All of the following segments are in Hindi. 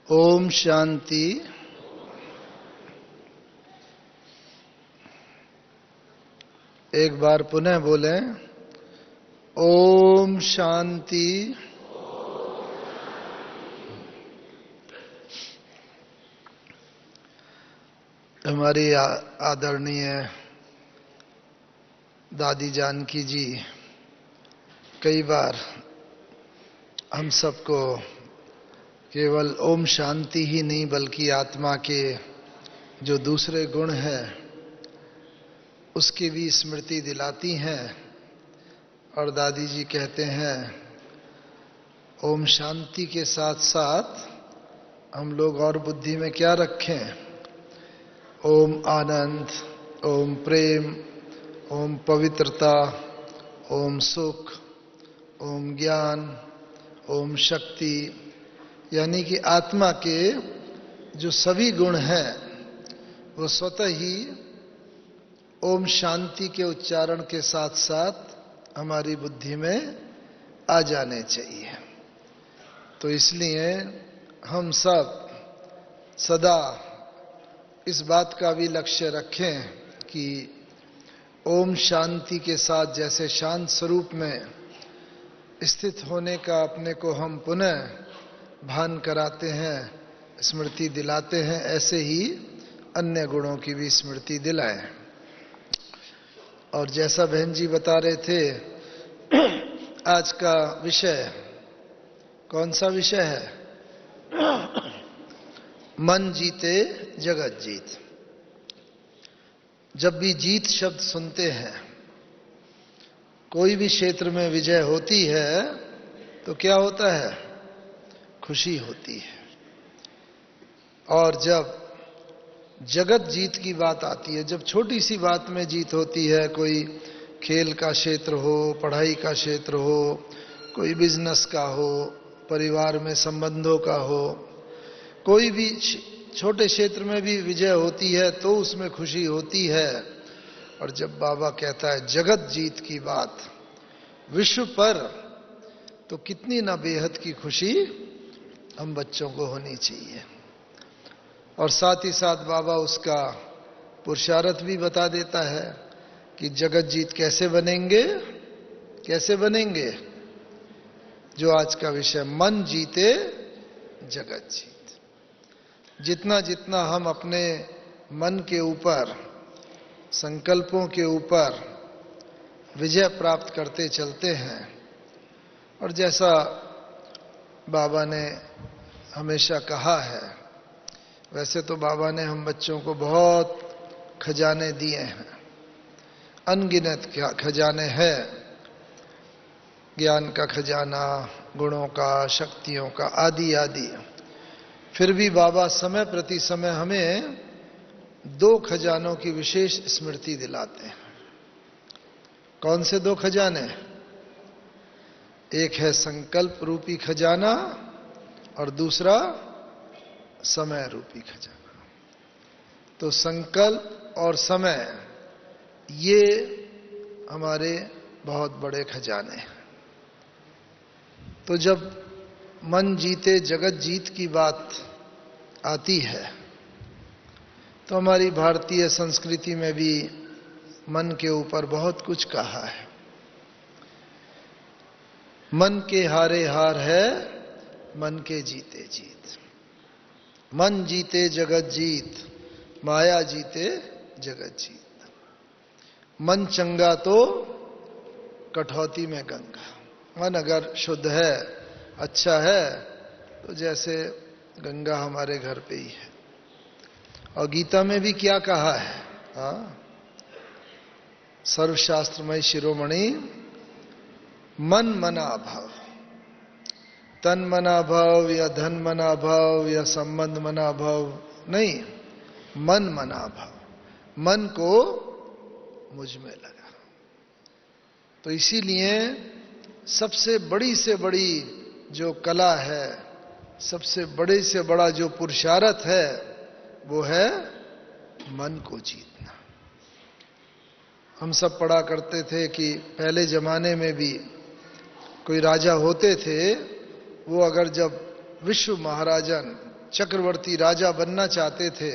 ओम शांति। एक बार पुनः बोलें, ओम शांति। हमारी आदरणीय दादी जानकी जी कई बार हम सबको केवल ओम शांति ही नहीं बल्कि आत्मा के जो दूसरे गुण हैं उसकी भी स्मृति दिलाती हैं। और दादी जी कहते हैं ओम शांति के साथ साथ हम लोग और बुद्धि में क्या रखें? ओम आनंद, ओम प्रेम, ओम पवित्रता, ओम सुख, ओम ज्ञान, ओम शक्ति, यानी कि आत्मा के जो सभी गुण हैं वो स्वतः ही ओम शांति के उच्चारण के साथ साथ हमारी बुद्धि में आ जाने चाहिए। तो इसलिए हम सब सदा इस बात का भी लक्ष्य रखें कि ओम शांति के साथ जैसे शांत स्वरूप में स्थित होने का अपने को हम पुनः भान कराते हैं, स्मृति दिलाते हैं, ऐसे ही अन्य गुणों की भी स्मृति दिलाएं। और जैसा बहन जी बता रहे थे, आज का विषय कौन सा विषय है? मन जीते जगत जीत। जब भी जीत शब्द सुनते हैं, कोई भी क्षेत्र में विजय होती है तो क्या होता है? खुशी होती है। और जब जगत जीत की बात आती है, जब छोटी सी बात में जीत होती है, कोई खेल का क्षेत्र हो, पढ़ाई का क्षेत्र हो, कोई बिजनेस का हो, परिवार में संबंधों का हो, कोई भी छोटे क्षेत्र में भी विजय होती है तो उसमें खुशी होती है। और जब बाबा कहता है जगत जीत की बात विश्व पर, तो कितनी ना बेहद की खुशी हम बच्चों को होनी चाहिए। और साथ ही साथ बाबा उसका पुरुषार्थ भी बता देता है कि जगत जीत कैसे बनेंगे, कैसे बनेंगे? जो आज का विषय, मन जीते जगत जीत। जितना जितना हम अपने मन के ऊपर, संकल्पों के ऊपर विजय प्राप्त करते चलते हैं, और जैसा बाबा ने हमेशा कहा है, वैसे तो बाबा ने हम बच्चों को बहुत खजाने दिए हैं, अनगिनत खजाने हैं, ज्ञान का खजाना, गुणों का, शक्तियों का, आदि आदि। फिर भी बाबा समय प्रति समय हमें दो खजानों की विशेष स्मृति दिलाते हैं। कौन से दो खजाने? एक है संकल्प रूपी खजाना और दूसरा समय रूपी खजाना। तो संकल्प और समय ये हमारे बहुत बड़े खजाने हैं। तो जब मन जीते जगत जीत की बात आती है तो हमारी भारतीय संस्कृति में भी मन के ऊपर बहुत कुछ कहा है। मन के हारे हार है, मन के जीते जीत। मन जीते जगत जीत, माया जीते जगत जीत। मन चंगा तो कठौती में गंगा। मन अगर शुद्ध है, अच्छा है, तो जैसे गंगा हमारे घर पे ही है। और गीता में भी क्या कहा है? सर्वशास्त्रमय शिरोमणि मन मना भव। तन मना भव या धन मना भव या संबंध मना भव नहीं, मन मना भव। मन को मुझ में लगा। तो इसीलिए सबसे बड़ी से बड़ी जो कला है, सबसे बड़े से बड़ा जो पुरुषार्थ है, वो है मन को जीतना। हम सब पढ़ा करते थे कि पहले जमाने में भी कोई राजा होते थे, वो अगर जब विश्व महाराजन चक्रवर्ती राजा बनना चाहते थे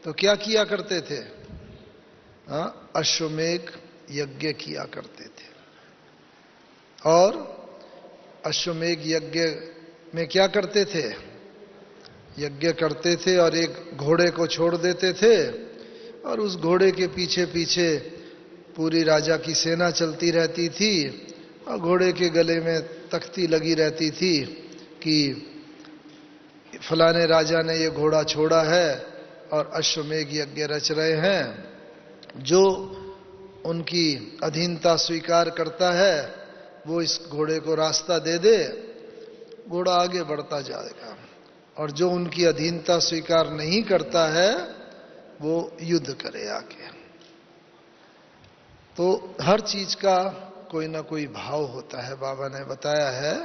तो क्या किया करते थे? अश्वमेध यज्ञ किया करते थे। और अश्वमेध यज्ञ में क्या करते थे? यज्ञ करते थे और एक घोड़े को छोड़ देते थे और उस घोड़े के पीछे पीछे पूरी राजा की सेना चलती रहती थी और घोड़े के गले में तख्ती लगी रहती थी कि फलाने राजा ने ये घोड़ा छोड़ा है और अश्वमेध यज्ञ रच रहे हैं। जो उनकी अधीनता स्वीकार करता है वो इस घोड़े को रास्ता दे दे, घोड़ा आगे बढ़ता जाएगा, और जो उनकी अधीनता स्वीकार नहीं करता है वो युद्ध करे आके। तो हर चीज का कोई ना कोई भाव होता है, बाबा ने बताया है।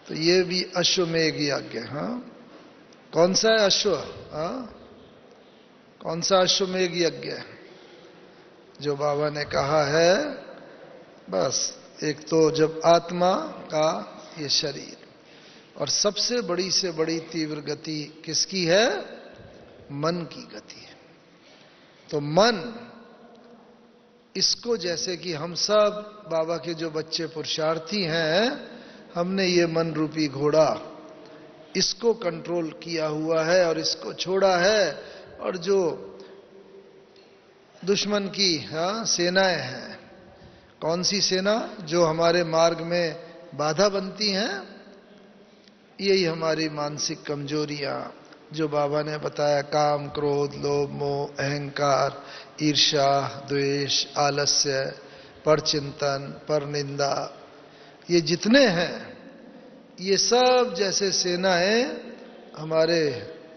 तो ये भी अश्वमेध यज्ञ। हाँ, कौन सा है अश्व? कौन सा अश्वमेध यज्ञ जो बाबा ने कहा है? बस एक तो जब आत्मा का ये शरीर, और सबसे बड़ी से बड़ी तीव्र गति किसकी है? मन की गति है। तो मन, इसको जैसे कि हम सब बाबा के जो बच्चे पुरुषार्थी हैं, हमने ये मन रूपी घोड़ा इसको कंट्रोल किया हुआ है और इसको छोड़ा है। और जो दुश्मन की सेनाएं हैं, कौन सी सेना? जो हमारे मार्ग में बाधा बनती हैं, यही हमारी मानसिक कमजोरियां जो बाबा ने बताया, काम, क्रोध, लोभ, मोह, अहंकार, ईर्ष्या, द्वेष, आलस्य, परचिंतन, परनिंदा, ये जितने हैं, ये सब जैसे सेनाएं हमारे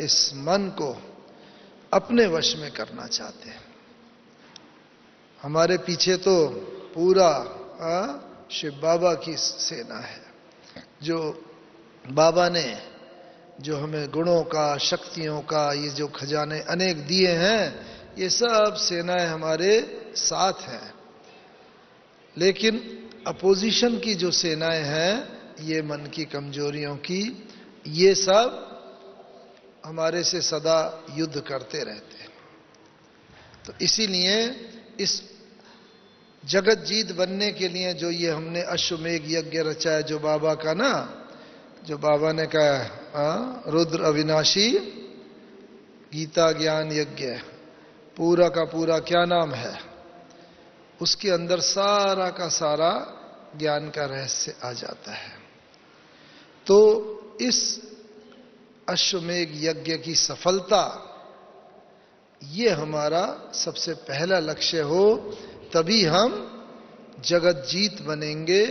इस मन को अपने वश में करना चाहते हैं। हमारे पीछे तो पूरा शिव बाबा की सेना है, जो बाबा ने जो हमें गुणों का, शक्तियों का, ये जो खजाने अनेक दिए हैं, ये सब सेनाएं हमारे साथ हैं। लेकिन अपोजिशन की जो सेनाएं हैं, ये मन की कमजोरियों की, ये सब हमारे से सदा युद्ध करते रहते हैं। तो इसीलिए इस जगत जीत बनने के लिए जो ये हमने अश्वमेध यज्ञ रचा है, जो बाबा का ना, जो बाबा ने कहा रुद्र अविनाशी गीता ज्ञान यज्ञ, पूरा का पूरा क्या नाम है? उसके अंदर सारा का सारा ज्ञान का रहस्य आ जाता है। तो इस अश्वमेध यज्ञ की सफलता, ये हमारा सबसे पहला लक्ष्य हो, तभी हम जगत जीत बनेंगे।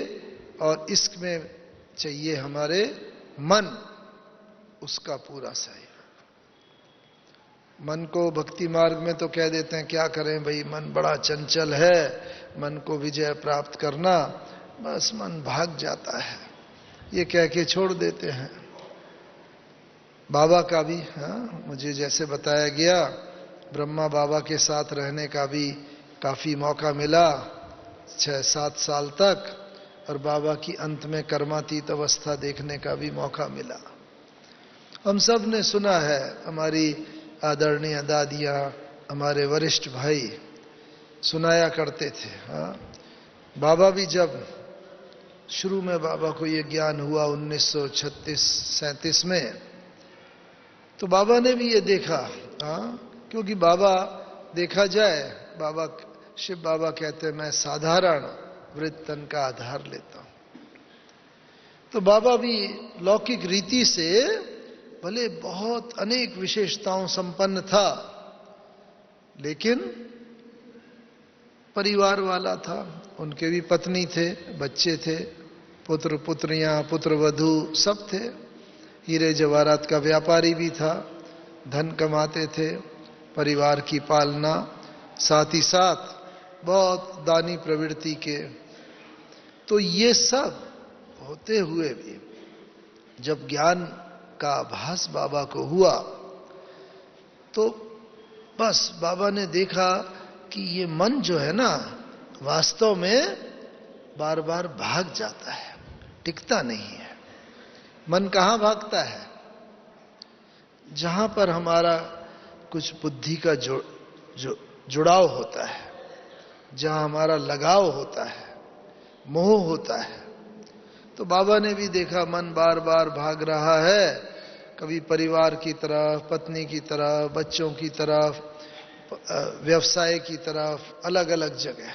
और इसमें चाहिए हमारे मन, उसका पूरा सहयोग। मन को भक्ति मार्ग में तो कह देते हैं क्या करें भाई, मन बड़ा चंचल है, मन को विजय प्राप्त करना, बस मन भाग जाता है, ये कह के छोड़ देते हैं। बाबा का भी मुझे जैसे बताया गया, ब्रह्मा बाबा के साथ रहने का भी काफी मौका मिला 6-7 साल तक, और बाबा की अंत में कर्मातीत अवस्था देखने का भी मौका मिला। हम सब ने सुना है, हमारी आदरणीय दादियाँ, हमारे वरिष्ठ भाई सुनाया करते थे। बाबा भी जब शुरू में बाबा को ये ज्ञान हुआ 1936-37 में, तो बाबा ने भी ये देखा, क्योंकि बाबा देखा जाए, बाबा शिव बाबा कहते हैं मैं साधारण वृत्तन का आधार लेता हूं। तो बाबा भी लौकिक रीति से भले बहुत अनेक विशेषताओं संपन्न था, लेकिन परिवार वाला था, उनके भी पत्नी थे, बच्चे थे, पुत्र पुत्रियां, पुत्रवधू सब थे, हीरे जवाहरात का व्यापारी भी था, धन कमाते थे, परिवार की पालना, साथ ही साथ बहुत दानी प्रवृत्ति के। तो ये सब होते हुए भी जब ज्ञान का आभास बाबा को हुआ, तो बस बाबा ने देखा कि ये मन जो है ना, वास्तव में बार बार भाग जाता है, टिकता नहीं है। मन कहाँ भागता है? जहां पर हमारा कुछ बुद्धि का जुड़ाव होता है, जहां हमारा लगाव होता है, मोह होता है, तो बाबा ने भी देखा मन बार बार भाग रहा है, कभी परिवार की तरफ, पत्नी की तरफ, बच्चों की तरफ, व्यवसाय की तरफ, अलग अलग जगह।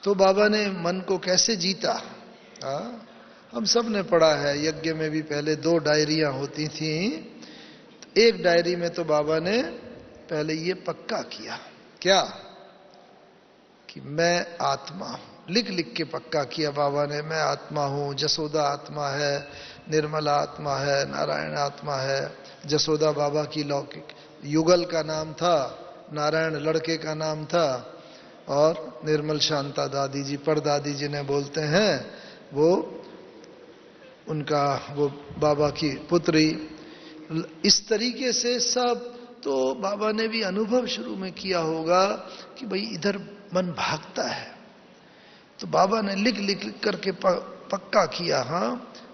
तो बाबा ने मन को कैसे जीता? हम सब ने पढ़ा है, यज्ञ में भी पहले 2 डायरियां होती थीं। तो एक डायरी में तो बाबा ने पहले ये पक्का किया, क्या? कि मैं आत्मा हूं। लिख लिख के पक्का किया बाबा ने, मैं आत्मा हूं, जसोदा आत्मा है, निर्मला आत्मा है, नारायण आत्मा है। जसोदा बाबा की लौकिक युगल का नाम था, नारायण लड़के का नाम था, और निर्मल शांता दादी जी, परदादी जिन्हें बोलते हैं, वो उनका वो बाबा की पुत्री। इस तरीके से सब। तो बाबा ने भी अनुभव शुरू में किया होगा कि भाई इधर मन भागता है, तो बाबा ने लिख लिख लिख करके पक्का किया, हाँ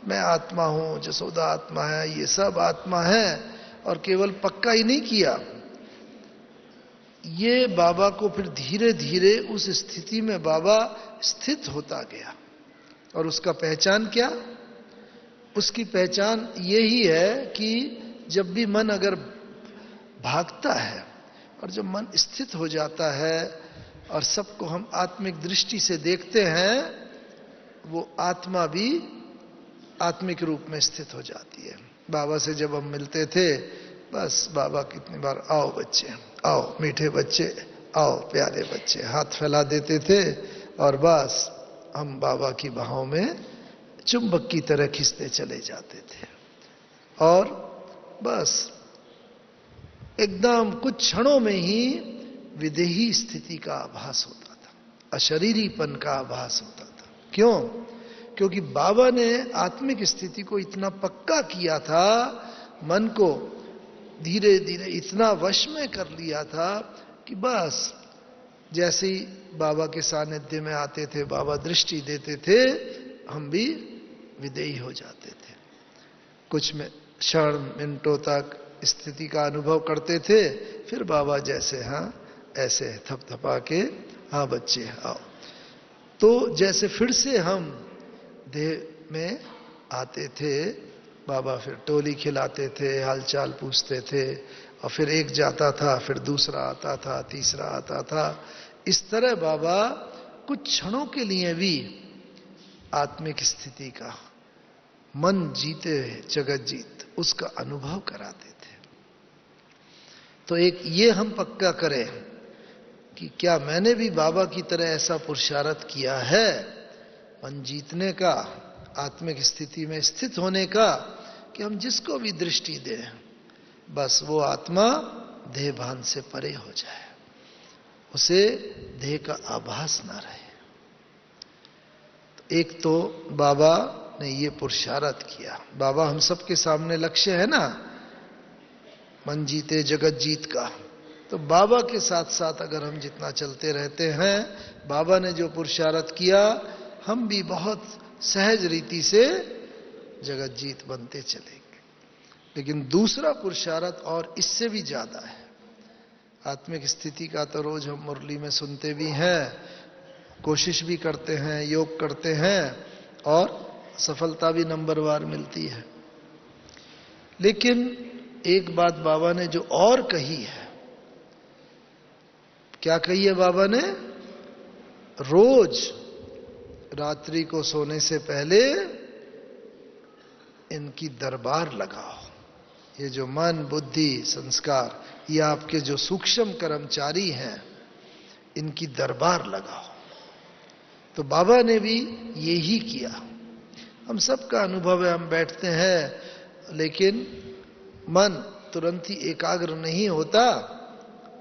मैं आत्मा हूं, जसोदा आत्मा है, ये सब आत्मा है। और केवल पक्का ही नहीं किया, ये बाबा को फिर धीरे धीरे उस स्थिति में बाबा स्थित होता गया। और उसका पहचान क्या? उसकी पहचान यही है कि जब भी मन अगर भागता है और जब मन स्थित हो जाता है और सबको हम आत्मिक दृष्टि से देखते हैं, वो आत्मा भी आत्मिक रूप में स्थित हो जाती है। बाबा से जब हम मिलते थे, बस बाबा कितनी बार आओ बच्चे, आओ मीठे बच्चे, आओ प्यारे बच्चे, हाथ फैला देते थे और बस हम बाबा की बाहों में चुंबक की तरह खींचते चले जाते थे। और बस एकदम कुछ क्षणों में ही विदेही स्थिति का आभास होता था, अशरीरीपन का आभास होता था। क्यों? क्योंकि बाबा ने आत्मिक स्थिति को इतना पक्का किया था, मन को धीरे धीरे इतना वश में कर लिया था कि बस जैसे ही बाबा के सानिध्य में आते थे, बाबा दृष्टि देते थे, हम भी विदेही हो जाते थे। कुछ में क्षण मिनटों तक स्थिति का अनुभव करते थे, फिर बाबा जैसे हाँ ऐसे थपथपा के, हाँ बच्चे आओ। तो जैसे फिर से हम देह में आते थे, बाबा फिर टोली खिलाते थे, हालचाल पूछते थे, और फिर एक जाता था, फिर दूसरा आता था, तीसरा आता था। इस तरह बाबा कुछ क्षणों के लिए भी आत्मिक स्थिति का, मन जीते जगत जीत, उसका अनुभव कराते थे। तो एक ये हम पक्का करें कि क्या मैंने भी बाबा की तरह ऐसा पुरुषार्थ किया है, मन जीतने का, आत्मिक स्थिति में स्थित होने का, कि हम जिसको भी दृष्टि दें, बस वो आत्मा देह भान से परे हो जाए, उसे देह का आभास ना रहे। तो एक तो बाबा ने ये पुरुषार्थ किया। बाबा हम सबके सामने लक्ष्य है ना, मन जीते जगत जीत का। तो बाबा के साथ साथ अगर हम जितना चलते रहते हैं, बाबा ने जो पुरुषार्थ किया, हम भी बहुत सहज रीति से जगत जीत बनते चलेंगे। लेकिन दूसरा पुरुषार्थ और इससे भी ज्यादा है। आत्मिक स्थिति का तो रोज हम मुरली में सुनते भी हैं, कोशिश भी करते हैं, योग करते हैं, और सफलता भी नंबरवार मिलती है। लेकिन एक बात बाबा ने जो और कही है, क्या कही है बाबा ने? रोज रात्रि को सोने से पहले इनकी दरबार लगाओ। ये जो मन, बुद्धि, संस्कार, ये आपके जो सूक्ष्म कर्मचारी हैं, इनकी दरबार लगाओ। तो बाबा ने भी यही किया। हम सबका अनुभव है, हम बैठते हैं लेकिन मन तुरंत ही एकाग्र नहीं होता,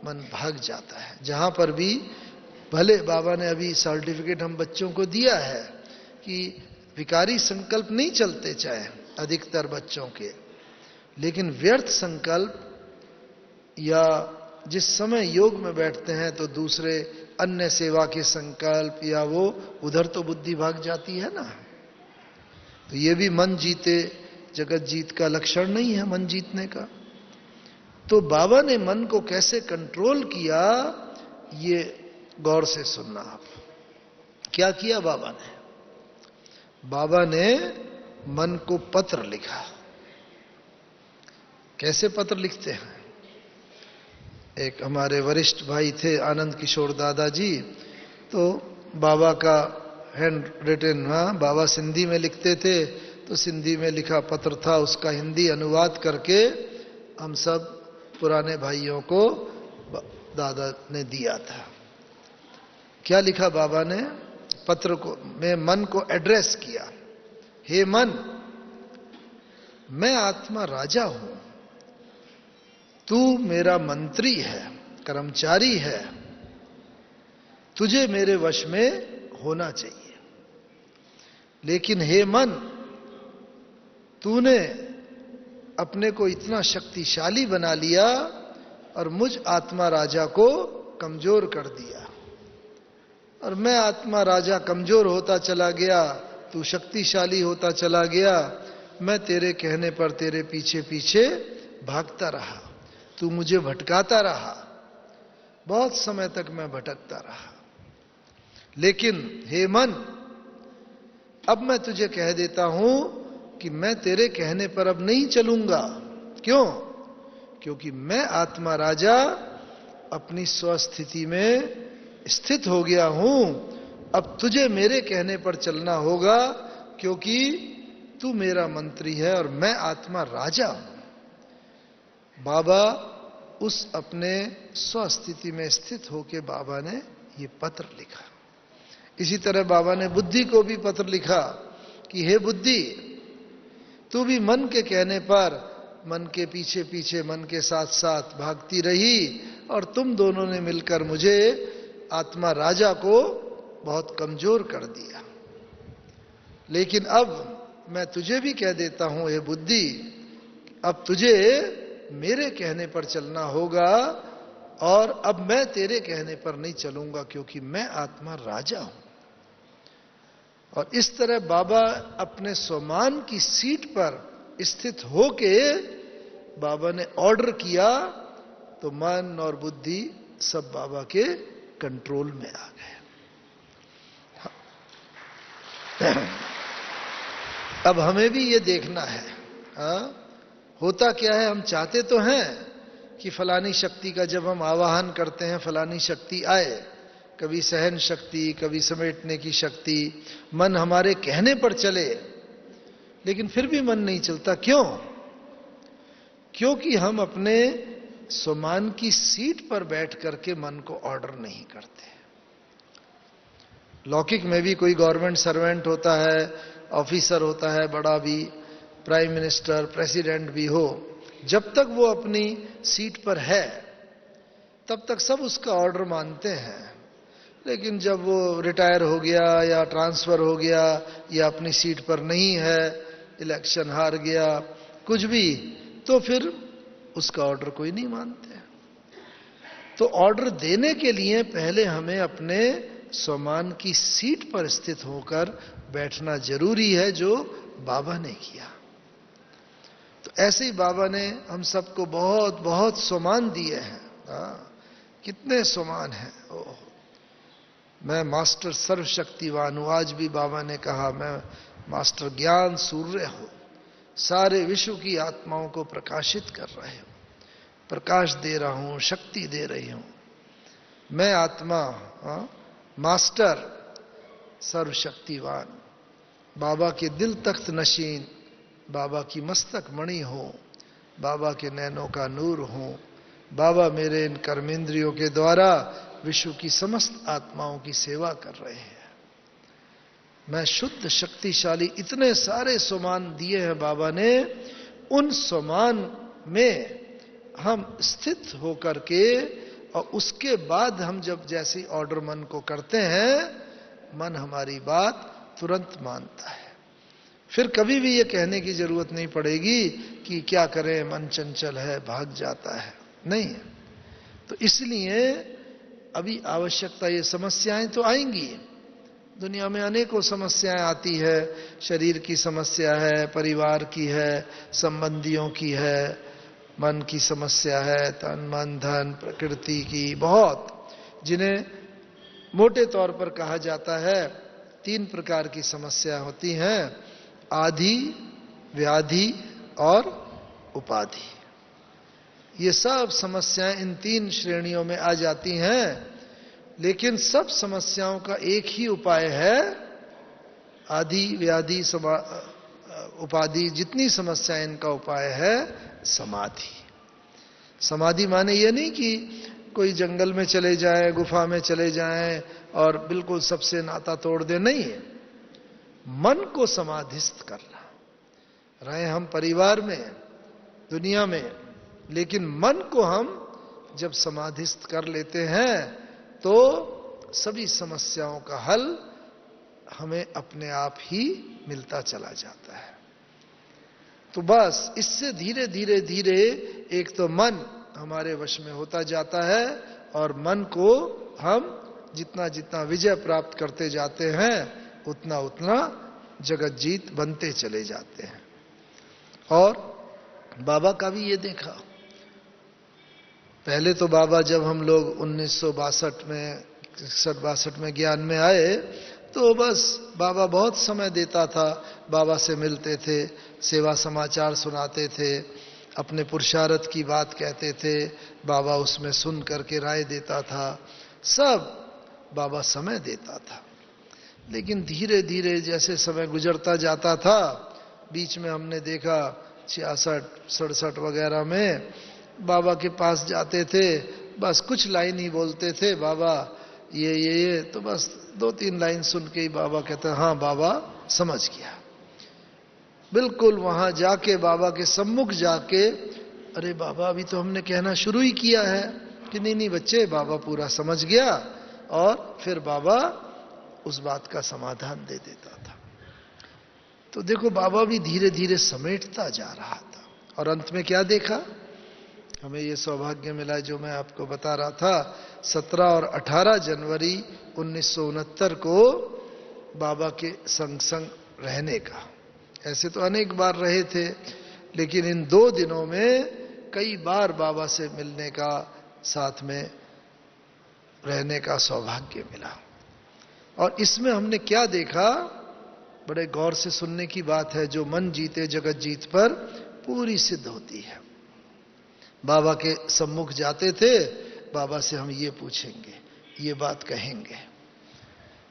मन भाग जाता है। जहां पर भी, भले बाबा ने अभी सर्टिफिकेट हम बच्चों को दिया है कि विकारी संकल्प नहीं चलते चाहे अधिकतर बच्चों के, लेकिन व्यर्थ संकल्प, या जिस समय योग में बैठते हैं तो दूसरे अन्य सेवा के संकल्प, या वो उधर तो बुद्धि भाग जाती है ना। तो ये भी मन जीते जगत जीत का लक्षण नहीं है मन जीतने का। तो बाबा ने मन को कैसे कंट्रोल किया, ये गौर से सुनना आप। क्या किया बाबा ने? बाबा ने मन को पत्र लिखा। कैसे पत्र लिखते हैं? एक हमारे वरिष्ठ भाई थे आनंद किशोर दादाजी, तो बाबा का हैंड रिटन, बाबा सिंधी में लिखते थे, तो सिंधी में लिखा पत्र था, उसका हिंदी अनुवाद करके हम सब पुराने भाइयों को दादा ने दिया था। क्या लिखा बाबा ने? पत्र को में मन को एड्रेस किया। हे मन, मैं आत्मा राजा हूं, तू मेरा मंत्री है, कर्मचारी है, तुझे मेरे वश में होना चाहिए। लेकिन हे मन, तूने अपने को इतना शक्तिशाली बना लिया और मुझ आत्मा राजा को कमजोर कर दिया, और मैं आत्मा राजा कमजोर होता चला गया, तू शक्तिशाली होता चला गया। मैं तेरे कहने पर तेरे पीछे पीछे भागता रहा, तू मुझे भटकाता रहा, बहुत समय तक मैं भटकता रहा। लेकिन हे मन, अब मैं तुझे कह देता हूं कि मैं तेरे कहने पर अब नहीं चलूंगा। क्यों? क्योंकि मैं आत्मा राजा अपनी स्वस्थिति में स्थित हो गया हूं। अब तुझे मेरे कहने पर चलना होगा, क्योंकि तू मेरा मंत्री है और मैं आत्मा राजा हूं। बाबा उस अपने स्वस्थिति में स्थित होकर बाबा ने ये पत्र लिखा। इसी तरह बाबा ने बुद्धि को भी पत्र लिखा कि हे बुद्धि, तू भी मन के कहने पर मन के पीछे पीछे, मन के साथ साथ भागती रही, और तुम दोनों ने मिलकर मुझे आत्मा राजा को बहुत कमजोर कर दिया। लेकिन अब मैं तुझे भी कह देता हूं हे बुद्धि, अब तुझे मेरे कहने पर चलना होगा, और अब मैं तेरे कहने पर नहीं चलूंगा, क्योंकि मैं आत्मा राजा हूं। और इस तरह बाबा अपने स्वमान की सीट पर स्थित होके बाबा ने ऑर्डर किया, तो मन और बुद्धि सब बाबा के कंट्रोल में आ गए। अब हमें भी ये देखना है, होता क्या है, हम चाहते तो हैं कि फलानी शक्ति का जब हम आवाहन करते हैं फलानी शक्ति आए, कभी सहन शक्ति, कभी समेटने की शक्ति, मन हमारे कहने पर चले, लेकिन फिर भी मन नहीं चलता। क्यों? क्योंकि हम अपने स्वमान की सीट पर बैठ करके मन को ऑर्डर नहीं करते। लौकिक में भी कोई गवर्नमेंट सर्वेंट होता है, ऑफिसर होता है बड़ा भी, प्राइम मिनिस्टर, प्रेसिडेंट भी हो, जब तक वो अपनी सीट पर है तब तक सब उसका ऑर्डर मानते हैं। लेकिन जब वो रिटायर हो गया या ट्रांसफर हो गया या अपनी सीट पर नहीं है, इलेक्शन हार गया, कुछ भी, तो फिर उसका ऑर्डर कोई नहीं मानते। तो ऑर्डर देने के लिए पहले हमें अपने स्वमान की सीट पर स्थित होकर बैठना जरूरी है, जो बाबा ने किया। तो ऐसे ही बाबा ने हम सबको बहुत बहुत स्वमान दिए हैं। कितने स्वमान हैं। ओह, मैं मास्टर सर्वशक्तिवान हूं। आज भी बाबा ने कहा मैं मास्टर ज्ञान सूर्य हूं, सारे विश्व की आत्माओं को प्रकाशित कर रहे हूं, प्रकाश दे रहा हूं, शक्ति दे रही हूं। मैं आत्मा मास्टर सर्वशक्तिवान, बाबा के दिल तख्त नशीन, बाबा की मस्तक मणि हो, बाबा के नैनों का नूर हो, बाबा मेरे इन कर्मेंद्रियों के द्वारा विश्व की समस्त आत्माओं की सेवा कर रहे हैं। मैं शुद्ध शक्तिशाली, इतने सारे स्वमान दिए हैं बाबा ने। उन स्वमान में हम स्थित होकर के, और उसके बाद हम जब जैसी ऑर्डर मन को करते हैं, मन हमारी बात तुरंत मानता है। फिर कभी भी ये कहने की जरूरत नहीं पड़ेगी कि क्या करें, मन चंचल है, भाग जाता है, नहीं। तो इसलिए अभी आवश्यकता, ये समस्याएं तो आएंगी, दुनिया में अनेकों समस्याएं आती है, शरीर की समस्या है, परिवार की है, संबंधियों की है, मन की समस्या है, तन मन धन प्रकृति की, बहुत, जिन्हें मोटे तौर पर कहा जाता है 3 प्रकार की समस्या होती हैं, आधि, व्याधि और उपाधि। ये सब समस्याएं इन 3 श्रेणियों में आ जाती हैं, लेकिन सब समस्याओं का एक ही उपाय है, आदि व्याधि उपाधि जितनी समस्याएं, इनका उपाय है समाधि। समाधि माने ये नहीं कि कोई जंगल में चले जाए, गुफा में चले जाएं और बिल्कुल सबसे नाता तोड़ दे, नहीं है। मन को समाधिस्थ करना। रहे हम परिवार में, दुनिया में, लेकिन मन को हम जब समाधिस्थ कर लेते हैं तो सभी समस्याओं का हल हमें अपने आप ही मिलता चला जाता है। तो बस इससे धीरे धीरे धीरे एक तो मन हमारे वश में होता जाता है, और मन को हम जितना जितना विजय प्राप्त करते जाते हैं उतना उतना जगत जीत बनते चले जाते हैं। और बाबा का भी ये देखा, पहले तो बाबा जब हम लोग 1962 में 61-62 में ज्ञान में आए तो बस बाबा बहुत समय देता था, बाबा से मिलते थे, सेवा समाचार सुनाते थे, अपने पुरुषार्थ की बात कहते थे, बाबा उसमें सुन करके राय देता था, सब बाबा समय देता था। लेकिन धीरे धीरे जैसे समय गुजरता जाता था, बीच में हमने देखा 66-67 वगैरह में बाबा के पास जाते थे, बस कुछ लाइन ही बोलते थे, बाबा ये तो बस 2-3 लाइन सुन के ही बाबा कहते हाँ बाबा समझ गया। बिल्कुल वहां जाके बाबा के सम्मुख जाके, अरे बाबा अभी तो हमने कहना शुरू ही किया है, कि नहीं बच्चे, बाबा पूरा समझ गया, और फिर बाबा उस बात का समाधान दे देता था। तो देखो बाबा भी धीरे धीरे समेटता जा रहा था, और अंत में क्या देखा, हमें ये सौभाग्य मिला जो मैं आपको बता रहा था, 17 और 18 जनवरी 1969 को बाबा के संग संग रहने का। ऐसे तो अनेक बार रहे थे, लेकिन इन 2 दिनों में कई बार बाबा से मिलने का, साथ में रहने का सौभाग्य मिला। और इसमें हमने क्या देखा, बड़े गौर से सुनने की बात है, जो मन जीते जगत जीत पर पूरी सिद्ध होती है। बाबा के सम्मुख जाते थे, बाबा से हम ये पूछेंगे, ये बात कहेंगे,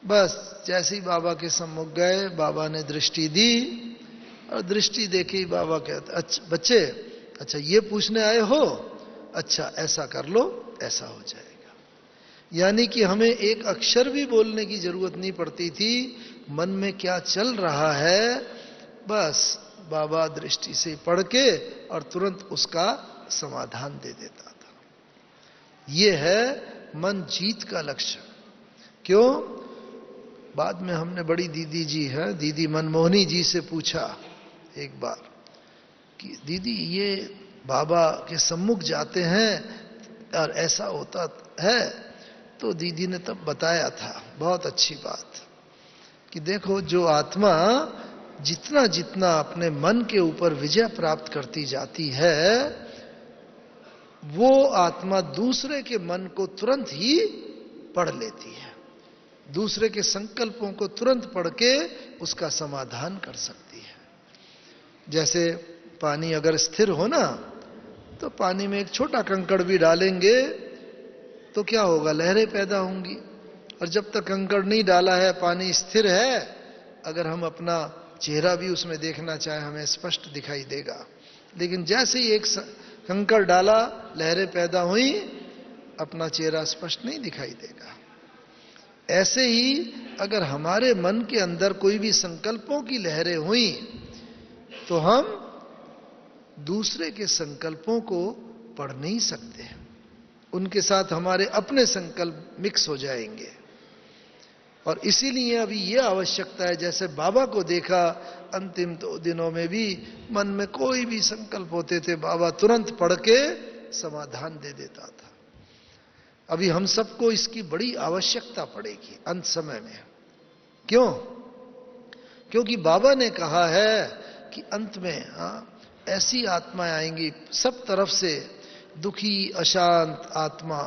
बस जैसे ही बाबा के सम्मुख गए, बाबा ने दृष्टि दी, और दृष्टि देखी बाबा कहते, अच्छा बच्चे, अच्छा ये पूछने आए हो, अच्छा ऐसा कर लो, ऐसा हो जाएगा। यानी कि हमें एक अक्षर भी बोलने की जरूरत नहीं पड़ती थी, मन में क्या चल रहा है बस बाबा दृष्टि से पढ़ के और तुरंत उसका समाधान दे देता था। ये है मन जीत का लक्ष्य। क्यों? बाद में हमने बड़ी दीदी जी है, दीदी मनमोहनी जी से पूछा एक बार कि दीदी ये बाबा के सम्मुख जाते हैं और ऐसा होता है, तो दीदी ने तब बताया था बहुत अच्छी बात कि देखो जो आत्मा जितना जितना अपने मन के ऊपर विजय प्राप्त करती जाती है, वो आत्मा दूसरे के मन को तुरंत ही पढ़ लेती है, दूसरे के संकल्पों को तुरंत पढ़ के उसका समाधान कर सकती है। जैसे पानी अगर स्थिर हो ना, तो पानी में एक छोटा कंकड़ भी डालेंगे तो क्या होगा, लहरें पैदा होंगी। और जब तक कंकड़ नहीं डाला है, पानी स्थिर है, अगर हम अपना चेहरा भी उसमें देखना चाहे हमें स्पष्ट दिखाई देगा। लेकिन जैसे ही एक कंकड़ डाला, लहरें पैदा हुई, अपना चेहरा स्पष्ट नहीं दिखाई देगा। ऐसे ही अगर हमारे मन के अंदर कोई भी संकल्पों की लहरें हुई, तो हम दूसरे के संकल्पों को पढ़ नहीं सकते, उनके साथ हमारे अपने संकल्प मिक्स हो जाएंगे। और इसीलिए अभी यह आवश्यकता है, जैसे बाबा को देखा अंतिम 2 दिनों में भी मन में कोई भी संकल्प होते थे, बाबा तुरंत पढ़ के समाधान दे देता था। अभी हम सबको इसकी बड़ी आवश्यकता पड़ेगी अंत समय में। क्यों? क्योंकि बाबा ने कहा है कि अंत में ऐसी आत्माएं आएंगी, सब तरफ से दुखी अशांत आत्मा,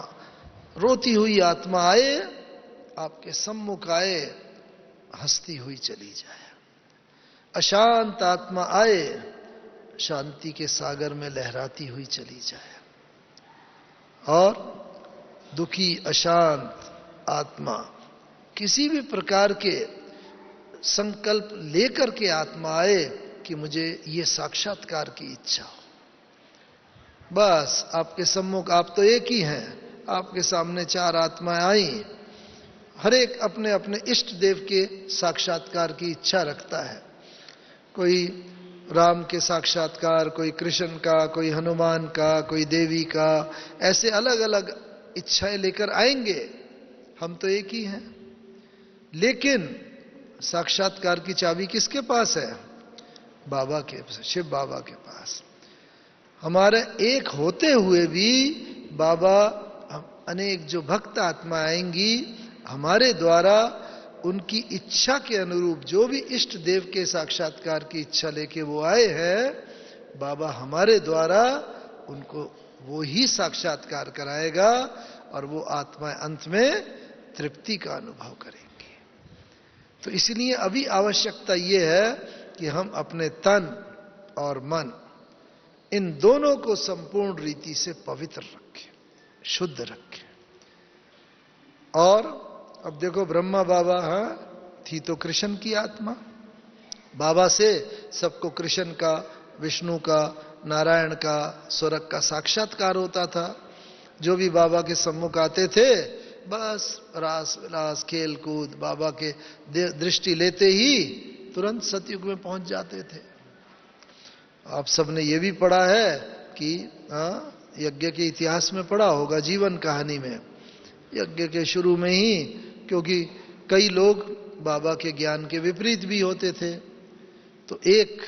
रोती हुई आत्मा आए, आपके सम्मुख आए, हंसती हुई चली जाए। अशांत आत्मा आए, शांति के सागर में लहराती हुई चली जाए। और दुखी अशांत आत्मा किसी भी प्रकार के संकल्प लेकर के आत्मा आए कि मुझे ये साक्षात्कार की इच्छा हो, बस आपके सम्मुख, आप तो एक ही हैं, आपके सामने चार आत्माएं आई, हर एक अपने अपने इष्ट देव के साक्षात्कार की इच्छा रखता है। कोई राम के साक्षात्कार, कोई कृष्ण का, कोई हनुमान का, कोई देवी का, ऐसे अलग अलग इच्छाएं लेकर आएंगे। हम तो एक ही हैं, लेकिन साक्षात्कार की चाबी किसके पास है? बाबा के, शिव बाबा के पास। हमारे एक होते हुए भी बाबा, अनेक जो भक्त आत्मा आएंगी हमारे द्वारा, उनकी इच्छा के अनुरूप, जो भी इष्ट देव के साक्षात्कार की इच्छा लेके वो आए हैं, बाबा हमारे द्वारा उनको वो ही साक्षात्कार कराएगा और वो आत्मा अंत में तृप्ति का अनुभव करेंगे। तो इसलिए अभी आवश्यकता ये है कि हम अपने तन और मन, इन दोनों को संपूर्ण रीति से पवित्र रखें, शुद्ध रखें। और अब देखो, ब्रह्मा बाबा थी तो कृष्ण की आत्मा, बाबा से सबको कृष्ण का, विष्णु का, नारायण का, स्वर्ग का साक्षात्कार होता था। जो भी बाबा के सम्मुख आते थे, बस रास विलास खेल कूद, बाबा के दृष्टि लेते ही तुरंत सतयुग में पहुंच जाते थे। आप सबने ये भी पढ़ा है कि यज्ञ के इतिहास में पढ़ा होगा, जीवन कहानी में, यज्ञ के शुरू में ही, क्योंकि कई लोग बाबा के ज्ञान के विपरीत भी होते थे, तो एक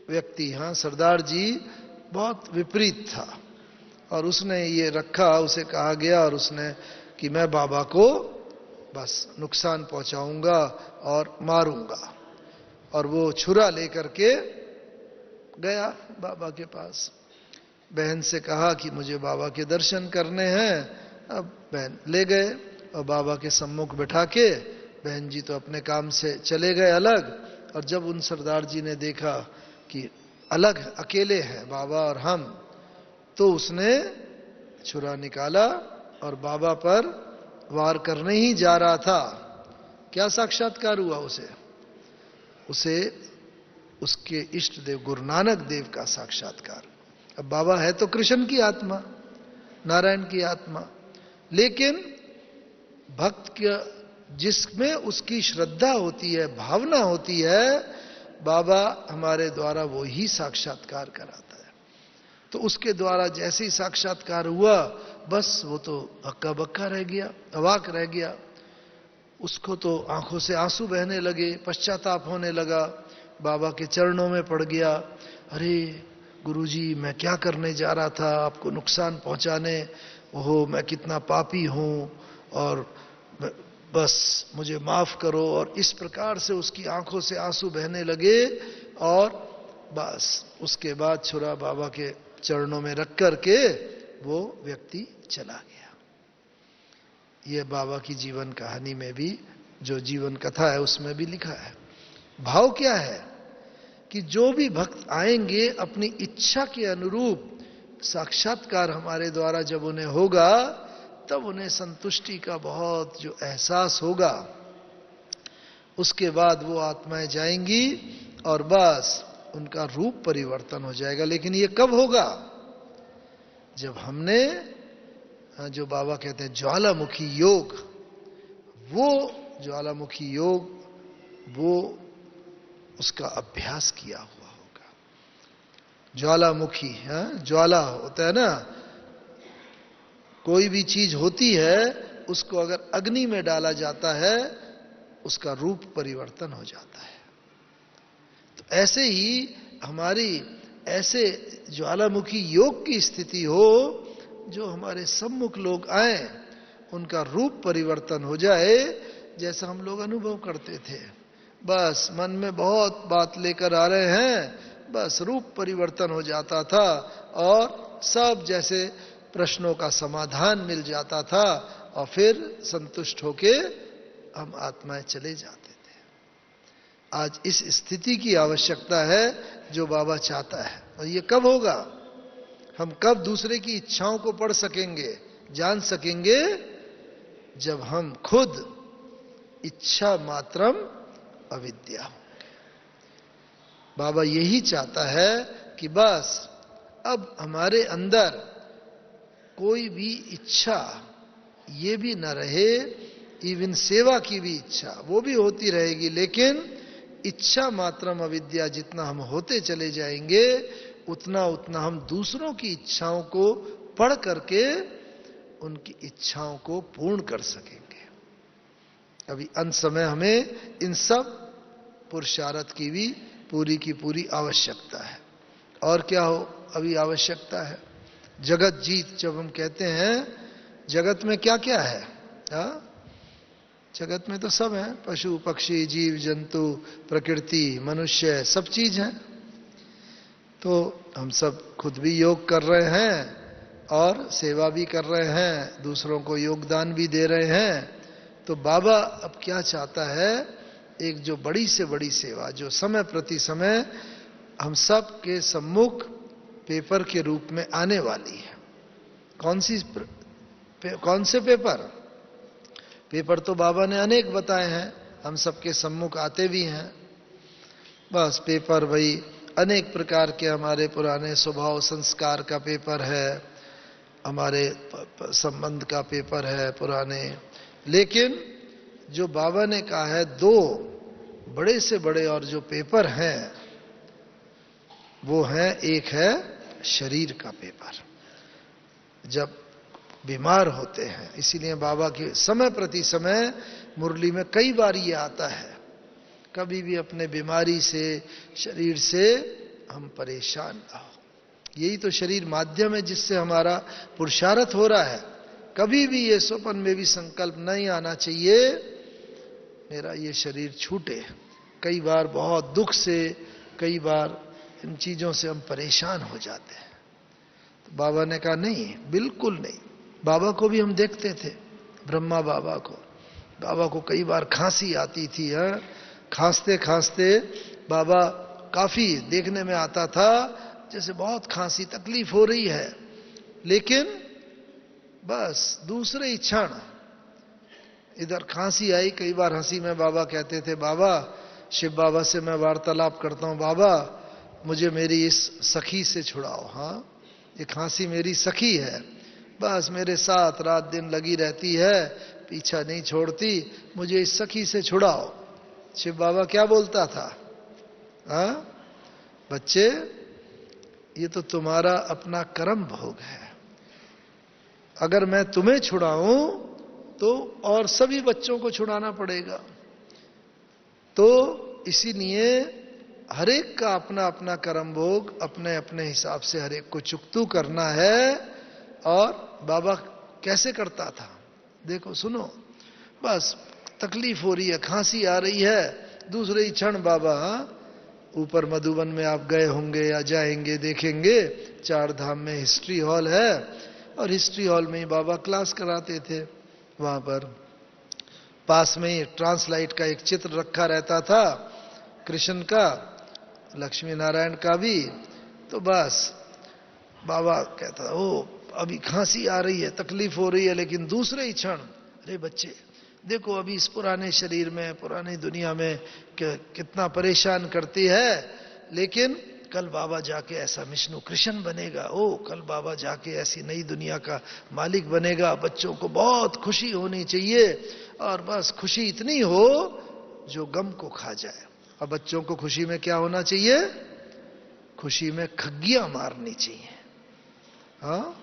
व्यक्ति, सरदार जी, बहुत विपरीत था और उसने ये रखा, उसे कहा गया और उसने कि मैं बाबा को बस नुकसान पहुंचाऊंगा और मारूंगा, और वो छुरा लेकर के गया बाबा के पास। बहन से कहा कि मुझे बाबा के दर्शन करने हैं। अब बहन ले गए और बाबा के सम्मुख बैठा के, बहन जी तो अपने काम से चले गए अलग। और जब उन सरदार जी ने देखा कि अलग अकेले हैं बाबा और हम, तो उसने छुरा निकाला और बाबा पर वार करने ही जा रहा था। क्या साक्षात्कार हुआ उसे? उसे उसके इष्ट देव गुरु नानक देव का साक्षात्कार। अब बाबा है तो कृष्ण की आत्मा, नारायण की आत्मा, लेकिन भक्त के जिसमें उसकी श्रद्धा होती है, भावना होती है, बाबा हमारे द्वारा वो ही साक्षात्कार कराता है। तो उसके द्वारा जैसे ही साक्षात्कार हुआ, बस वो तो हक्का बक्का रह गया, अवाक रह गया। उसको तो आंखों से आंसू बहने लगे, पश्चाताप होने लगा, बाबा के चरणों में पड़ गया। अरे गुरुजी, मैं क्या करने जा रहा था, आपको नुकसान पहुंचाने, ओहो मैं कितना पापी हूं, और बस मुझे माफ करो। और इस प्रकार से उसकी आंखों से आंसू बहने लगे, और बस उसके बाद छुरा बाबा के चरणों में रख करके वो व्यक्ति चला गया। ये बाबा की जीवन कहानी में भी, जो जीवन कथा है उसमें भी लिखा है। भाव क्या है कि जो भी भक्त आएंगे अपनी इच्छा के अनुरूप साक्षात्कार हमारे द्वारा जब उन्हें होगा, तब उन्हें संतुष्टि का बहुत जो एहसास होगा, उसके बाद वो आत्माएं जाएंगी और बस उनका रूप परिवर्तन हो जाएगा। लेकिन ये कब होगा? जब हमने, जो बाबा कहते हैं ज्वालामुखी योग, वो ज्वालामुखी योग, वो उसका अभ्यास किया हुआ होगा। ज्वालामुखी, ज्वाला होता है ना, कोई भी चीज होती है, उसको अगर अग्नि में डाला जाता है, उसका रूप परिवर्तन हो जाता है। तो ऐसे ही हमारी ऐसे ज्वालामुखी योग की स्थिति हो, जो हमारे सम्मुख लोग आए, उनका रूप परिवर्तन हो जाए, जैसा हम लोग अनुभव करते थे। बस मन में बहुत बात लेकर आ रहे हैं, बस रूप परिवर्तन हो जाता था और सब जैसे प्रश्नों का समाधान मिल जाता था और फिर संतुष्ट होके हम आत्माएं चले जाते थे। आज इस स्थिति की आवश्यकता है जो बाबा चाहता है। और ये कब होगा? हम कब दूसरे की इच्छाओं को पढ़ सकेंगे, जान सकेंगे? जब हम खुद इच्छा मात्रम अविद्या होंगे। बाबा यही चाहता है कि बस अब हमारे अंदर कोई भी इच्छा ये भी न रहे, इवन सेवा की भी इच्छा वो भी होती रहेगी, लेकिन इच्छा मात्रम अविद्या जितना हम होते चले जाएंगे उतना उतना हम दूसरों की इच्छाओं को पढ़ करके उनकी इच्छाओं को पूर्ण कर सकेंगे। अभी अंत समय हमें इन सब पुरुषार्थ की भी पूरी की पूरी आवश्यकता है। और क्या हो अभी आवश्यकता है? जगत जीत जब हम कहते हैं, जगत में क्या क्या है? जगत में तो सब है, पशु पक्षी जीव जंतु प्रकृति मनुष्य सब चीज है। तो हम सब खुद भी योग कर रहे हैं और सेवा भी कर रहे हैं, दूसरों को योगदान भी दे रहे हैं। तो बाबा अब क्या चाहता है? एक जो बड़ी से बड़ी सेवा जो समय प्रति समय हम सब के सम्मुख पेपर के रूप में आने वाली है। कौन से पेपर? पेपर तो बाबा ने अनेक बताए हैं, हम सबके सम्मुख आते भी हैं। बस पेपर भाई अनेक प्रकार के, हमारे पुराने स्वभाव संस्कार का पेपर है, हमारे संबंध का पेपर है पुराने। लेकिन जो बाबा ने कहा है दो बड़े से बड़े और जो पेपर हैं वो है, एक है शरीर का पेपर। जब बीमार होते हैं, इसीलिए बाबा के समय प्रति समय मुरली में कई बार ये आता है, कभी भी अपने बीमारी से शरीर से हम परेशान ना हो। यही तो शरीर माध्यम है जिससे हमारा पुरुषार्थ हो रहा है। कभी भी ये स्वप्न में भी संकल्प नहीं आना चाहिए मेरा ये शरीर छूटे। कई बार बहुत दुख से, कई बार इन चीजों से हम परेशान हो जाते हैं। तो बाबा ने कहा नहीं, बिल्कुल नहीं। बाबा को भी हम देखते थे, ब्रह्मा बाबा को कई बार खांसी आती थी। खांसते खांसते बाबा काफी देखने में आता था जैसे बहुत खांसी तकलीफ हो रही है, लेकिन बस दूसरे ही क्षण इधर खांसी आई। कई बार हंसी में बाबा कहते थे, बाबा शिव बाबा से मैं वार्तालाप करता हूं, बाबा मुझे मेरी इस सखी से छुड़ाओ। हाँ, ये खांसी मेरी सखी है, बस मेरे साथ रात दिन लगी रहती है, पीछा नहीं छोड़ती, मुझे इस सखी से छुड़ाओ। शिव बाबा क्या बोलता था? हाँ बच्चे, ये तो तुम्हारा अपना कर्म भोग है, अगर मैं तुम्हें छुड़ाऊं तो और सभी बच्चों को छुड़ाना पड़ेगा। तो इसीलिए हरेक का अपना अपना कर्म भोग अपने अपने हिसाब से हरेक को चुकतू करना है। और बाबा कैसे करता था देखो, सुनो। बस तकलीफ हो रही है, खांसी आ रही है, दूसरे ही क्षण बाबा, ऊपर मधुबन में आप गए होंगे या जाएंगे, देखेंगे 4 धाम में हिस्ट्री हॉल है, और हिस्ट्री हॉल में ही बाबा क्लास कराते थे। वहां पर पास में ही ट्रांसलाइट का एक चित्र रखा रहता था, कृष्ण का, लक्ष्मी नारायण का भी। तो बस बाबा कहता था, ओ अभी खांसी आ रही है, तकलीफ हो रही है, लेकिन दूसरे ही क्षण, अरे बच्चे देखो अभी इस पुराने शरीर में, पुरानी दुनिया में कितना परेशान करती है, लेकिन कल बाबा जाके ऐसा विष्णु कृष्ण बनेगा। ओ कल बाबा जाके ऐसी नई दुनिया का मालिक बनेगा। बच्चों को बहुत खुशी होनी चाहिए, और बस खुशी इतनी हो जो गम को खा जाए। और बच्चों को खुशी में क्या होना चाहिए? खुशी में खग्गियां मारनी चाहिए। हाँ,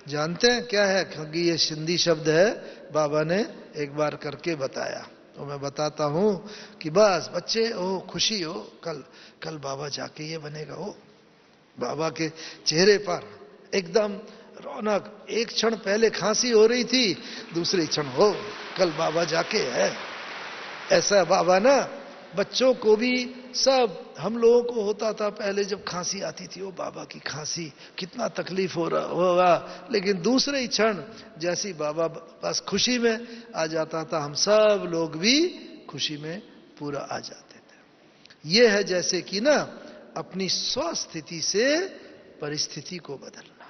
जानते हैं क्या है खग्गी? ये सिंधी शब्द है, बाबा ने एक बार करके बताया, तो मैं बताता हूं कि बस बच्चे, ओ खुशी हो, कल बाबा जाके ये बनेगा। ओ बाबा के चेहरे पर एकदम रौनक। एक क्षण पहले खांसी हो रही थी, दूसरे क्षण हो कल बाबा जाके है। ऐसा बाबा ना बच्चों को भी, सब हम लोगों को होता था पहले जब खांसी आती थी, ओ बाबा की खांसी, कितना तकलीफ हो रहा होगा, लेकिन दूसरे ही क्षण जैसी बाबा बस खुशी में आ जाता था, हम सब लोग भी खुशी में पूरा आ जाते थे। ये है जैसे कि ना अपनी स्वस्थिति से परिस्थिति को बदलना।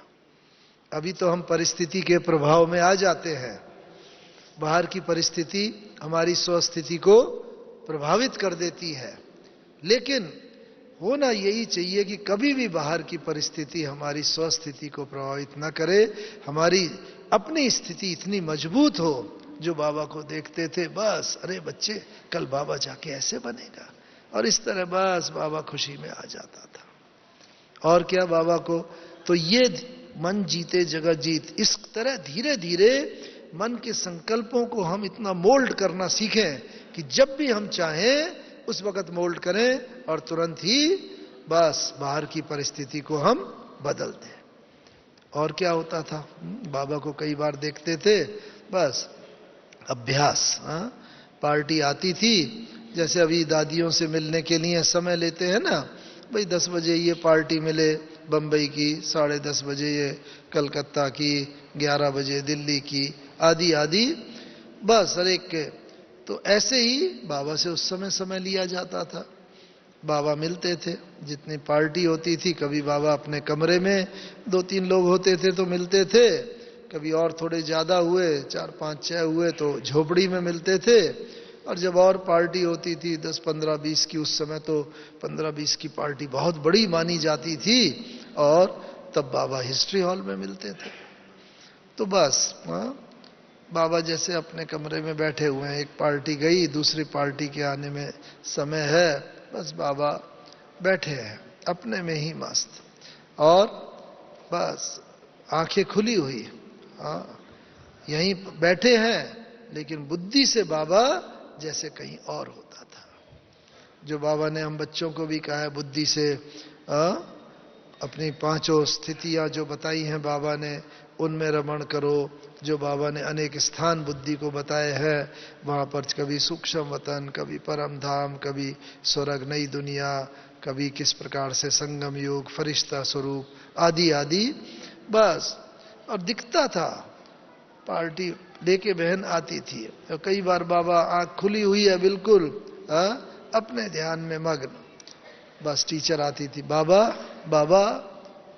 अभी तो हम परिस्थिति के प्रभाव में आ जाते हैं, बाहर की परिस्थिति हमारी स्वस्थिति को प्रभावित कर देती है, लेकिन होना यही चाहिए कि कभी भी बाहर की परिस्थिति हमारी स्वस्थिति को प्रभावित न करे, हमारी अपनी स्थिति इतनी मजबूत हो। जो बाबा को देखते थे, बस अरे बच्चे कल बाबा जाके ऐसे बनेगा, और इस तरह बस बाबा खुशी में आ जाता था। और क्या बाबा को तो ये मन जीते जगत जीत, इस तरह धीरे धीरे मन के संकल्पों को हम इतना मोल्ड करना सीखें कि जब भी हम चाहें उस वक्त मोल्ड करें और तुरंत ही बस बाहर की परिस्थिति को हम बदल दें। और क्या होता था, बाबा को कई बार देखते थे, बस अभ्यास, पार्टी आती थी, जैसे अभी दादियों से मिलने के लिए समय लेते हैं ना, भाई 10 बजे ये पार्टी मिले बम्बई की, 10:30 बजे ये कलकत्ता की, 11 बजे दिल्ली की, आदि आदि, बस हर एक के। तो ऐसे ही बाबा से उस समय समय लिया जाता था, बाबा मिलते थे, जितनी पार्टी होती थी, कभी बाबा अपने कमरे में 2-3 लोग होते थे तो मिलते थे, कभी और थोड़े ज्यादा हुए, 4-5-6 हुए तो झोपड़ी में मिलते थे, और जब और पार्टी होती थी 10, 15, 20 की, उस समय तो 15-20 की पार्टी बहुत बड़ी मानी जाती थी, और तब बाबा हिस्ट्री हॉल में मिलते थे। तो बस बाबा जैसे अपने कमरे में बैठे हुए हैं, एक पार्टी गई, दूसरी पार्टी के आने में समय है, बस बाबा बैठे हैं अपने में ही मस्त, और बस आंखें खुली हुई, यहीं बैठे हैं, लेकिन बुद्धि से बाबा जैसे कहीं और होता था। जो बाबा ने हम बच्चों को भी कहा है, बुद्धि से अपनी 5 स्थितियां जो बताई हैं बाबा ने, उनमें रमण करो। जो बाबा ने अनेक स्थान बुद्धि को बताए हैं, वहां पर कभी सूक्ष्म वतन, कभी परम धाम, कभी स्वर्ग नई दुनिया, कभी किस प्रकार से संगम युग, फरिश्ता स्वरूप, आदि आदि, बस। और दिखता था, पार्टी लेके बहन आती थी, तो कई बार बाबा आंख खुली हुई है बिल्कुल, अपने ध्यान में मग्न, बस टीचर आती थी, बाबा बाबा,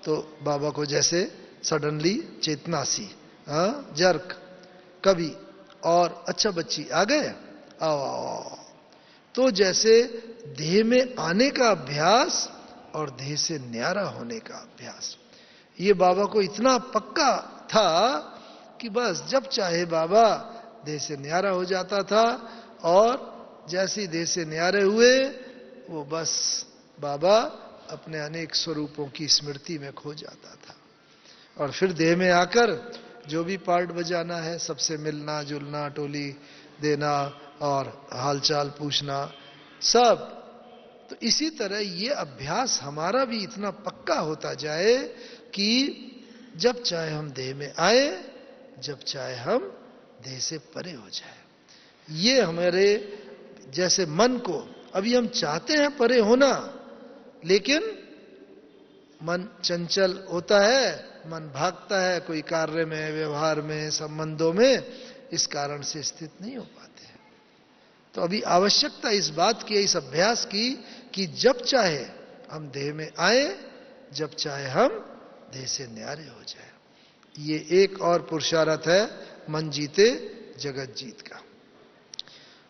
तो बाबा को जैसे सडनली चेतना सी, जर्क, कभी और अच्छा बच्ची आ गए, आओ आओ, तो जैसे देह में आने का अभ्यास और देह से न्यारा होने का अभ्यास, ये बाबा को इतना पक्का था कि बस जब चाहे बाबा देह से न्यारा हो जाता था, और जैसे देह से न्यारे हुए वो बस बाबा अपने अनेक स्वरूपों की स्मृति में खो जाता था, और फिर देह में आकर जो भी पार्ट बजाना है, सबसे मिलना जुलना, टोली देना और हालचाल पूछना, सब। तो इसी तरह ये अभ्यास हमारा भी इतना पक्का होता जाए कि जब चाहे हम देह में आए, जब चाहे हम देह से परे हो जाए। ये हमारे जैसे मन को, अभी हम चाहते हैं परे होना, लेकिन मन चंचल होता है, मन भागता है कोई कार्य में, व्यवहार में, संबंधों में, इस कारण से स्थित नहीं हो पाते हैं। तो अभी आवश्यकता इस बात की, इस अभ्यास की, कि जब चाहे हम देह में आए, जब चाहे हम देह से न्यारे हो जाए। ये एक और पुरुषार्थ है मन जीते जगत जीत का।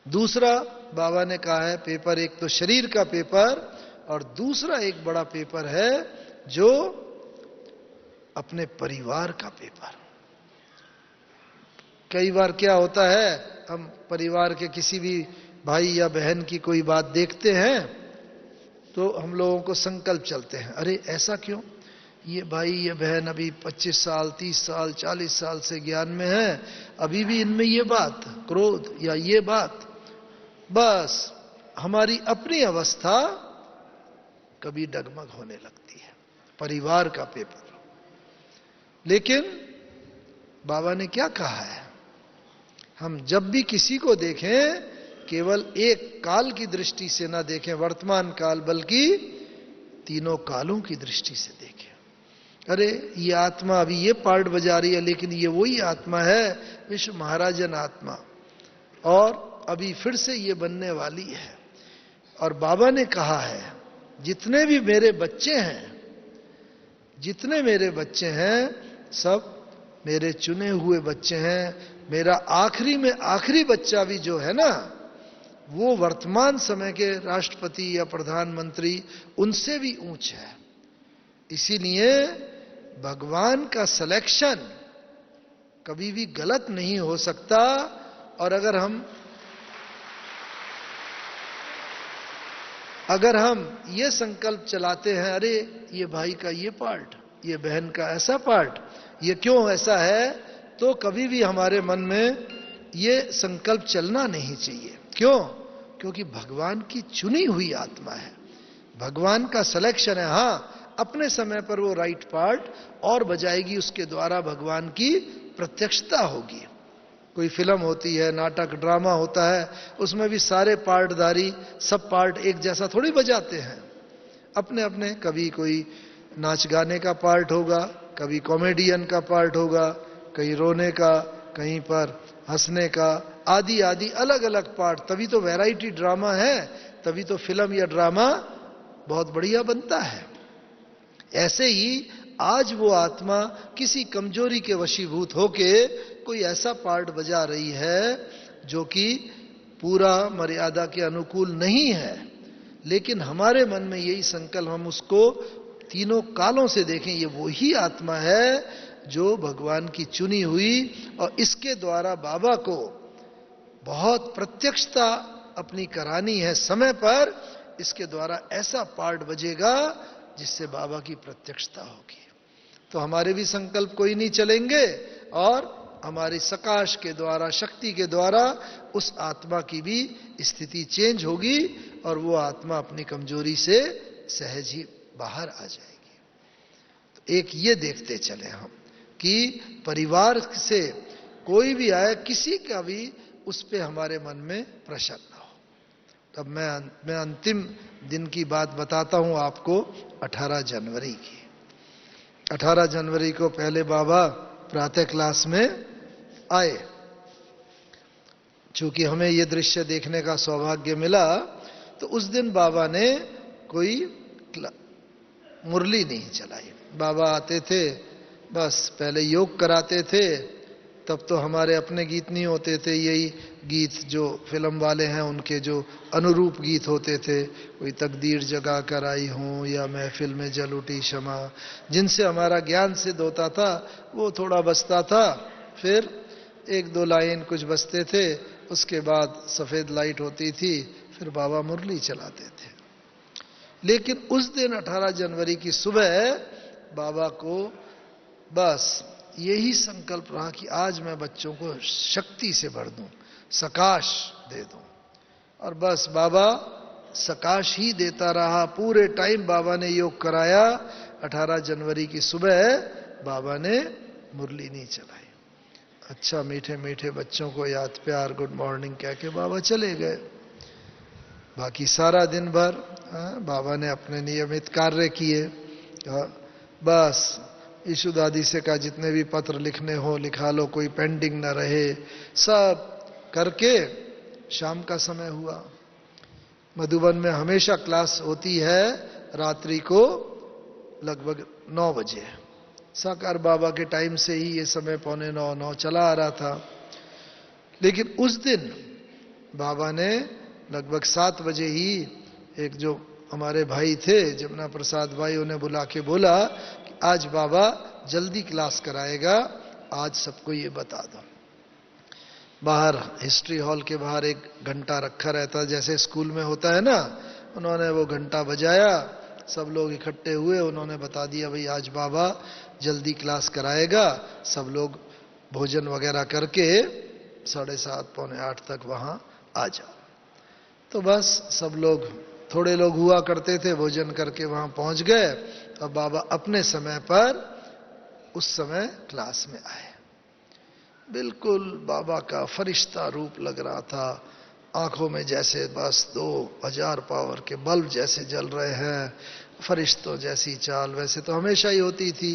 दूसरा बाबा ने कहा है पेपर, एक तो शरीर का पेपर, और दूसरा एक बड़ा पेपर है जो अपने परिवार का पेपर। कई बार क्या होता है, हम परिवार के किसी भी भाई या बहन की कोई बात देखते हैं तो हम लोगों को संकल्प चलते हैं, अरे ऐसा क्यों, ये भाई ये बहन अभी 25 साल 30 साल 40 साल से ज्ञान में है, अभी भी इनमें ये बात क्रोध या ये बात। बस हमारी अपनी अवस्था कभी डगमग होने लगती है, परिवार का पेपर। लेकिन बाबा ने क्या कहा है, हम जब भी किसी को देखें केवल एक काल की दृष्टि से ना देखें, वर्तमान काल, बल्कि तीनों कालों की दृष्टि से देखें। अरे ये आत्मा अभी ये पार्ट बजा रही है, लेकिन ये वही आत्मा है, विश्व महाराजन आत्मा, और अभी फिर से ये बनने वाली है। और बाबा ने कहा है, जितने भी मेरे बच्चे हैं, जितने मेरे बच्चे हैं, सब मेरे चुने हुए बच्चे हैं। मेरा आखिरी में आखिरी बच्चा भी जो है ना, वो वर्तमान समय के राष्ट्रपति या प्रधानमंत्री उनसे भी ऊंच है। इसीलिए भगवान का सिलेक्शन कभी भी गलत नहीं हो सकता। और अगर हम ये संकल्प चलाते हैं, अरे ये भाई का ये पार्ट, ये बहन का ऐसा पार्ट, ये क्यों ऐसा है, तो कभी भी हमारे मन में ये संकल्प चलना नहीं चाहिए। क्यों? क्योंकि भगवान की चुनी हुई आत्मा है, भगवान का सिलेक्शन है। हां, अपने समय पर वो राइट पार्ट और बजाएगी, उसके द्वारा भगवान की प्रत्यक्षता होगी। कोई फिल्म होती है, नाटक, ड्रामा होता है, उसमें भी सारे पार्टधारी सब पार्ट एक जैसा थोड़ी बजाते हैं, अपने अपने। कभी कोई नाच गाने का पार्ट होगा, कभी कॉमेडियन का पार्ट होगा, कहीं रोने का, कहीं पर हंसने का, आदि आदि अलग अलग पार्ट। तभी तो वैरायटी ड्रामा है, तभी तो फिल्म या ड्रामा बहुत बढ़िया बनता है। ऐसे ही आज वो आत्मा किसी कमजोरी के वशीभूत होके कोई ऐसा पार्ट बजा रही है जो कि पूरा मर्यादा के अनुकूल नहीं है, लेकिन हमारे मन में यही संकल्प, हम उसको तीनों कालों से देखें, ये वही आत्मा है जो भगवान की चुनी हुई, और इसके द्वारा बाबा को बहुत प्रत्यक्षता अपनी करानी है समय पर। इसके द्वारा ऐसा पार्ट बजेगा जिससे बाबा की प्रत्यक्षता होगी। तो हमारे भी संकल्प कोई नहीं चलेंगे, और हमारी सकाश के द्वारा, शक्ति के द्वारा उस आत्मा की भी स्थिति चेंज होगी, और वो आत्मा अपनी कमजोरी से सहज ही बाहर आ जाएगी। तो एक ये देखते चले हम कि परिवार से कोई भी आए, किसी का भी उस पे हमारे मन में प्रश्न ना हो। तब मैं अंतिम दिन की बात बताता हूं आपको, 18 जनवरी की। 18 जनवरी को पहले बाबा प्रातः क्लास में आए। चूंकि हमें यह दृश्य देखने का सौभाग्य मिला, तो उस दिन बाबा ने कोई मुरली नहीं चलाई। बाबा आते थे, बस पहले योग कराते थे, तब तो हमारे अपने गीत नहीं होते थे, यही गीत जो फिल्म वाले हैं उनके जो अनुरूप गीत होते थे, कोई तकदीर जगा कर आई हूं, या महफिल में जल उठी शमा, जिनसे हमारा ज्ञान सिद्ध होता था, वो थोड़ा बजता था। फिर एक दो लाइन कुछ बजते थे, उसके बाद सफेद लाइट होती थी, फिर बाबा मुरली चलाते थे। लेकिन उस दिन 18 जनवरी की सुबह बाबा को बस यही संकल्प रहा कि आज मैं बच्चों को शक्ति से भर दूं, सकाश दे दूं। और बस बाबा सकाश ही देता रहा। पूरे टाइम बाबा ने योग कराया। 18 जनवरी की सुबह बाबा ने मुरली नहीं चलाई। अच्छा, मीठे मीठे बच्चों को याद, प्यार, गुड मॉर्निंग कह के बाबा चले गए। बाकी सारा दिन भर बाबा ने अपने नियमित कार्य किए। बस ईशु दादी से कहा जितने भी पत्र लिखने हो लिखा लो, कोई पेंडिंग ना रहे, सब करके शाम का समय हुआ। मधुबन में हमेशा क्लास होती है रात्रि को लगभग 9 बजे। साकार बाबा के टाइम से ही ये समय 8:45-9 चला आ रहा था। लेकिन उस दिन बाबा ने लगभग 7 बजे ही, एक जो हमारे भाई थे जमुना प्रसाद भाई, उन्हें बुला के बोला कि आज बाबा जल्दी क्लास कराएगा, आज सबको ये बता दो। बाहर हिस्ट्री हॉल के बाहर एक घंटा रखा रहता जैसे स्कूल में होता है ना, उन्होंने वो घंटा बजाया, सब लोग इकट्ठे हुए, उन्होंने बता दिया भाई आज बाबा जल्दी क्लास कराएगा, सब लोग भोजन वगैरह करके 7:30 7:45 तक वहां आ जाओ। तो बस सब लोग, थोड़े लोग हुआ करते थे, भोजन करके वहां पहुंच गए। अब बाबा अपने समय पर उस समय क्लास में आए। बिल्कुल बाबा का फरिश्ता रूप लग रहा था, आंखों में जैसे बस 2000 पावर के बल्ब जैसे जल रहे हैं, फरिश्तों जैसी चाल वैसे तो हमेशा ही होती थी,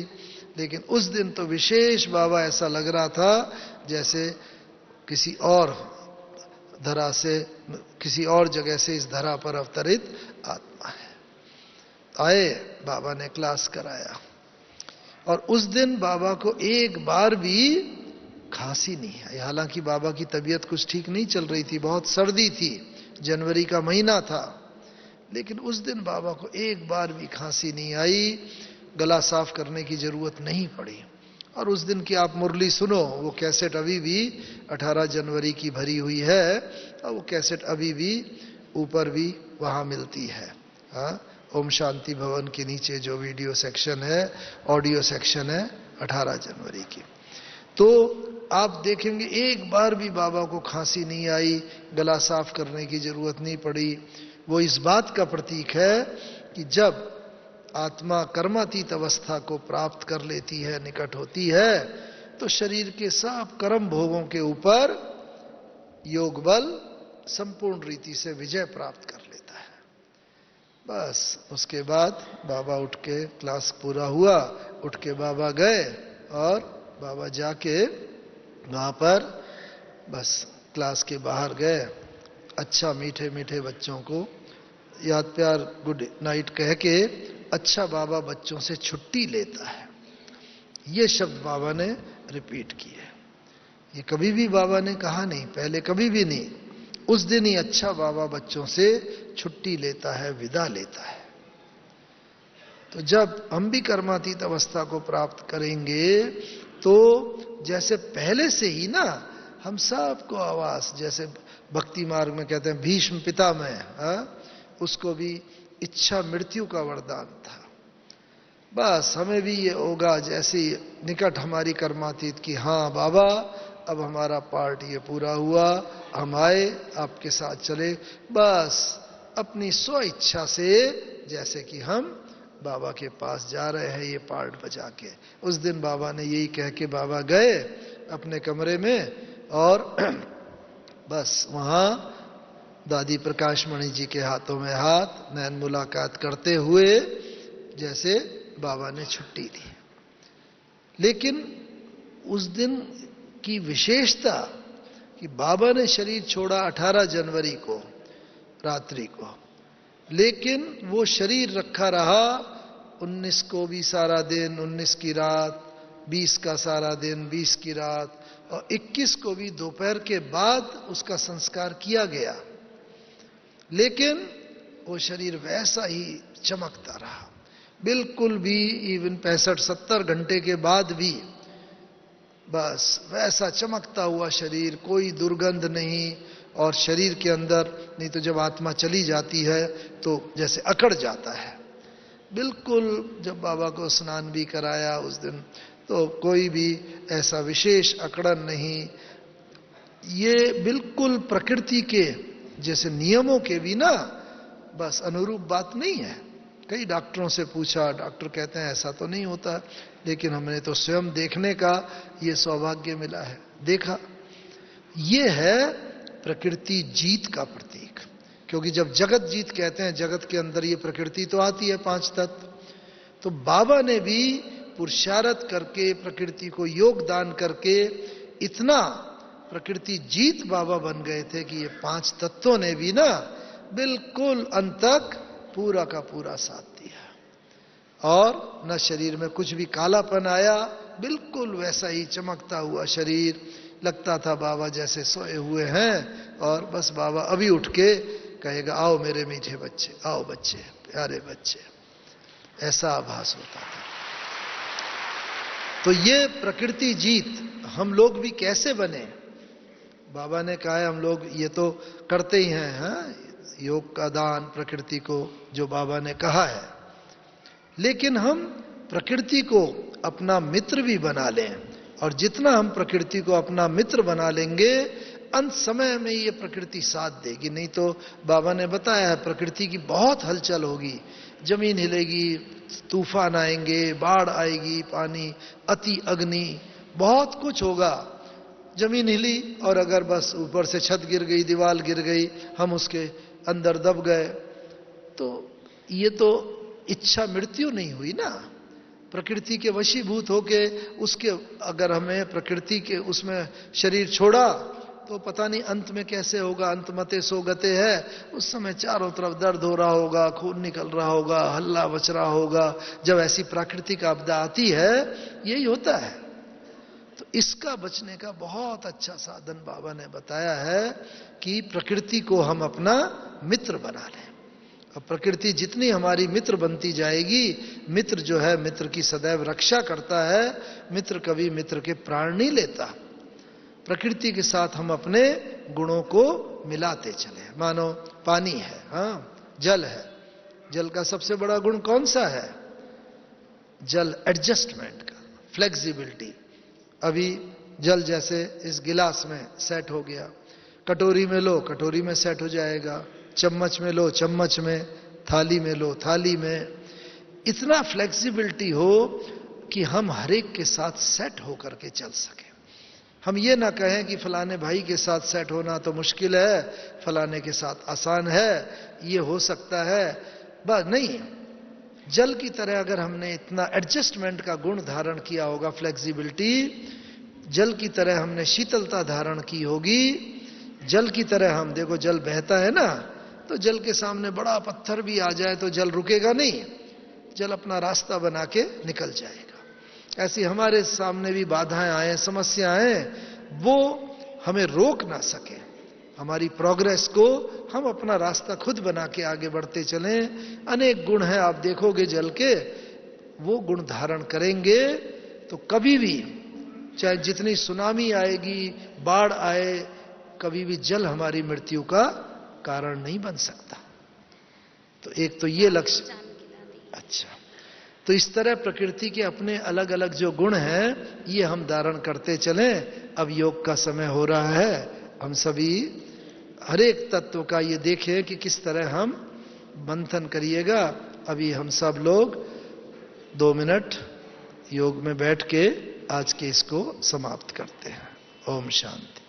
लेकिन उस दिन तो विशेष बाबा ऐसा लग रहा था जैसे किसी और धरा से, किसी और जगह से इस धरा पर अवतरित आत्मा है। आए, बाबा ने क्लास कराया, और उस दिन बाबा को एक बार भी खांसी नहीं आई। हालांकि बाबा की तबीयत कुछ ठीक नहीं चल रही थी, बहुत सर्दी थी, जनवरी का महीना था, लेकिन उस दिन बाबा को एक बार भी खांसी नहीं आई, गला साफ करने की जरूरत नहीं पड़ी। और उस दिन की आप मुरली सुनो, वो कैसेट अभी भी 18 जनवरी की भरी हुई है, और वो कैसेट अभी भी ऊपर भी वहां मिलती है। हाँ, ओम शांति भवन के नीचे जो वीडियो सेक्शन है, ऑडियो सेक्शन है 18 जनवरी की, तो आप देखेंगे एक बार भी बाबा को खांसी नहीं आई, गला साफ करने की जरूरत नहीं पड़ी। वो इस बात का प्रतीक है कि जब आत्मा कर्मातीत अवस्था को प्राप्त कर लेती है, निकट होती है, तो शरीर के सब कर्म भोगों के ऊपर योग बल संपूर्ण रीति से विजय प्राप्त कर लेता है। बस उसके बाद बाबा उठ के, क्लास पूरा हुआ, उठ के बाबा गए, और बाबा जाके वहां पर बस क्लास के बाहर गए, अच्छा मीठे मीठे बच्चों को याद प्यार गुड नाइट कह के, अच्छा बाबा बच्चों से छुट्टी लेता है, ये शब्द बाबा ने रिपीट किए। ये कभी भी बाबा ने कहा नहीं, पहले कभी भी नहीं, उस दिन ही अच्छा बाबा बच्चों से छुट्टी लेता है, विदा लेता है। तो जब हम भी कर्मातीत अवस्था को प्राप्त करेंगे, तो जैसे पहले से ही ना हम सबको आवास, जैसे भक्ति मार्ग में कहते हैं भीष्म पितामह, उसको भी इच्छा मृत्यु का वरदान था। बस हमें भी ये होगा, जैसे निकट हमारी कर्मातीत की, हाँ बाबा अब हमारा पार्ट ये पूरा हुआ, हम आए आपके साथ चले, बस अपनी स्व इच्छा से जैसे कि हम बाबा के पास जा रहे हैं ये पार्ट बजा के। उस दिन बाबा ने यही कह के बाबा गए अपने कमरे में, और बस वहां दादी प्रकाशमणि जी के हाथों में हाथ, नैन मुलाकात करते हुए जैसे बाबा ने छुट्टी दी। लेकिन उस दिन की विशेषता कि बाबा ने शरीर छोड़ा 18 जनवरी को रात्रि को, लेकिन वो शरीर रखा रहा 19 को भी सारा दिन, 19 की रात, 20 का सारा दिन, 20 की रात, और 21 को भी दोपहर के बाद उसका संस्कार किया गया। लेकिन वो शरीर वैसा ही चमकता रहा, बिल्कुल भी, इवन 65-70 घंटे के बाद भी बस वैसा चमकता हुआ शरीर, कोई दुर्गंध नहीं, और शरीर के अंदर, नहीं तो जब आत्मा चली जाती है तो जैसे अकड़ जाता है बिल्कुल। जब बाबा को स्नान भी कराया उस दिन, तो कोई भी ऐसा विशेष अकड़न नहीं, ये बिल्कुल प्रकृति के जैसे नियमों के भी ना बस अनुरूप बात नहीं है। कई डॉक्टरों से पूछा, डॉक्टर कहते हैं ऐसा तो नहीं होता, लेकिन हमने तो स्वयं देखने का ये सौभाग्य मिला है, देखा। ये है प्रकृति जीत का प्रतीक, क्योंकि जब जगत जीत कहते हैं, जगत के अंदर ये प्रकृति तो आती है 5 तत्व, तो बाबा ने भी पुरुषार्थ करके, प्रकृति को योगदान करके इतना प्रकृति जीत बाबा बन गए थे कि ये 5 तत्वों ने भी ना बिल्कुल अंत तक पूरा का पूरा साथ दिया, और न शरीर में कुछ भी कालापन आया, बिल्कुल वैसा ही चमकता हुआ शरीर, लगता था बाबा जैसे सोए हुए हैं, और बस बाबा अभी उठ के कहेगा आओ मेरे मीठे बच्चे, आओ बच्चे, प्यारे बच्चे, ऐसा आभास होता था। तो ये प्रकृति जीत हम लोग भी कैसे बने? बाबा ने कहा है हम लोग ये तो करते ही हैं, हाँ? योग का दान प्रकृति को, जो बाबा ने कहा है, लेकिन हम प्रकृति को अपना मित्र भी बना लें, और जितना हम प्रकृति को अपना मित्र बना लेंगे, अंत समय में ये प्रकृति साथ देगी। नहीं तो बाबा ने बताया है प्रकृति की बहुत हलचल होगी, जमीन हिलेगी, तूफान आएंगे, बाढ़ आएगी, पानी, अति अग्नि, बहुत कुछ होगा, जमीन हिली और अगर बस ऊपर से छत गिर गई, दीवार गिर गई, हम उसके अंदर दब गए, तो ये तो इच्छा मृत्यु नहीं हुई ना। प्रकृति के वशीभूत होके उसके अगर हमें प्रकृति के उसमें शरीर छोड़ा तो पता नहीं अंत में कैसे होगा। अंत मते सो गते है, उस समय चारों तरफ दर्द हो रहा होगा, खून निकल रहा होगा, हल्ला बच रहा होगा। जब ऐसी प्राकृतिक आपदा आती है यही होता है। तो इसका बचने का बहुत अच्छा साधन बाबा ने बताया है कि प्रकृति को हम अपना मित्र बना लें। अब प्रकृति जितनी हमारी मित्र बनती जाएगी, मित्र जो है मित्र की सदैव रक्षा करता है, मित्र कभी मित्र के प्राण नहीं लेता। प्रकृति के साथ हम अपने गुणों को मिलाते चले। मानो पानी है, हाँ, जल है, जल का सबसे बड़ा गुण कौन सा है? जल एडजस्टमेंट का, फ्लेक्सिबिलिटी। अभी जल जैसे इस गिलास में सेट हो गया, कटोरी में लो कटोरी में सेट हो जाएगा, चम्मच में लो चम्मच में, थाली में लो थाली में। इतना फ्लेक्सिबिलिटी हो कि हम हर एक के साथ सेट होकर के चल सके। हम ये ना कहें कि फलाने भाई के साथ सेट होना तो मुश्किल है, फलाने के साथ आसान है, ये हो सकता है, बस नहीं। जल की तरह अगर हमने इतना एडजस्टमेंट का गुण धारण किया होगा, फ्लेक्सिबिलिटी, जल की तरह हमने शीतलता धारण की होगी, जल की तरह हम, देखो जल बहता है ना, तो जल के सामने बड़ा पत्थर भी आ जाए तो जल रुकेगा नहीं, जल अपना रास्ता बना के निकल जाएगा। ऐसी हमारे सामने भी बाधाएं आए, समस्याएं, वो हमें रोक ना सके। हमारी प्रोग्रेस को हम अपना रास्ता खुद बना के आगे बढ़ते चलें। अनेक गुण हैं, आप देखोगे जल के, वो गुण धारण करेंगे तो कभी भी, चाहे जितनी सुनामी आएगी, बाढ़ आए, कभी भी जल हमारी मृत्यु का कारण नहीं बन सकता। तो एक तो ये लक्ष्य। अच्छा, तो इस तरह प्रकृति के अपने अलग अलग जो गुण हैं ये हम धारण करते चलें। अब योग का समय हो रहा है, हम सभी हर एक तत्व का ये देखें कि किस तरह हम मंथन करिएगा। अभी हम सब लोग 2 मिनट योग में बैठ के आज के इसको समाप्त करते हैं। ओम शांति।